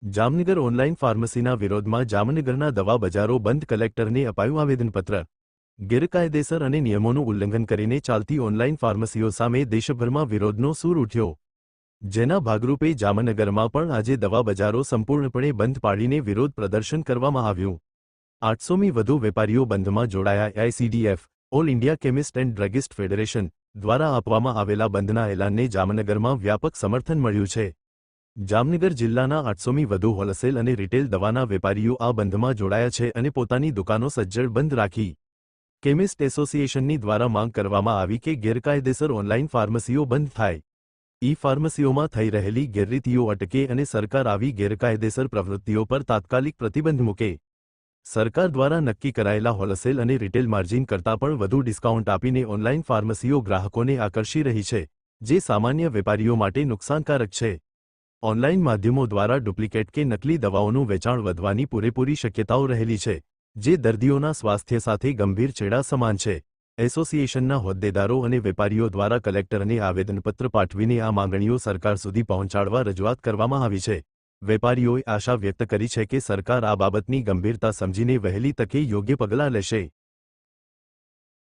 Jamnagar online ફાર્મસીના વિરોધમાં જામનગરના દવા બજારો બંધ, કલેક્ટરને અપાયું આવેદનપત્ર। ગેરકાયદેસર અને નિયમોનું ઉલ્લંઘન કરીને ચાલતી ઓનલાઈન ફાર્મસીઓ સામે દેશભરમાં વિરોધનો સૂર ઉઠ્યો, જેના ભાગરૂપે જામનગરમાં પણ આજે દવા બજારો સંપૂર્ણપણે બંધ પાડીને વિરોધ પ્રદર્શન કરવામાં આવ્યું। 800મી વધુ વેપારીઓ બંધમાં જોડાયા। ICDF all India chemist and druggist federation દ્વારા આપવામાં આવેલા બંધના એલાનને જામનગરમાં વ્યાપક સમર્થન મળ્યું છે। જામનગર જિલ્લાના 800મી વધુ હોલસેલ અને રિટેલ દવાના વેપારીઓ આ બંધમાં જોડાયા છે અને પોતાની દુકાનો સજ્જડ બંધ રાખી। કેમિસ્ટ એસોસિએશનની દ્વારા માંગ કરવામાં આવી કે ગેરકાયદેસર ઓનલાઈન ફાર્મસીઓ બંધ થાય, ઈ-ફાર્મસીઓમાં થઈ રહેલી ગેરરીતિઓ અટકે અને સરકાર આવી ગેરકાયદેસર પ્રવૃત્તિઓ પર તાત્કાલિક પ્રતિબંધ મૂકે। સરકાર દ્વારા નક્કી કરાયેલા હોલસેલ અને રિટેલ માર્જિન કરતાં પણ વધુ ડિસ્કાઉન્ટ આપીને ઓનલાઈન ફાર્મસીઓ ગ્રાહકોને આકર્ષી રહી છે, જે સામાન્ય વેપારીઓ માટે નુકસાનકારક છે। ઓનલાઈન માધ્યમો દ્વારા ડુપ્લિકેટ કે નકલી દવાઓનું વેચાણ વધવાની પૂરેપૂરી શક્યતાઓ રહેલી છે, જે દર્દીઓના સ્વાસ્થ્ય સાથે ગંભીર ચેડા સમાન છે। એસોસિએશનના હોદ્દેદારો અને વેપારીઓ દ્વારા કલેક્ટરને આવેદનપત્ર પાઠવીને આ માંગણીઓ સરકાર સુધી પહોંચાડવા રજૂઆત કરવામાં આવી છે। વેપારીઓએ આશા વ્યક્ત કરી છે કે સરકાર આ બાબતની ગંભીરતા સમજીને વહેલી તકે યોગ્ય પગલાં લેશે।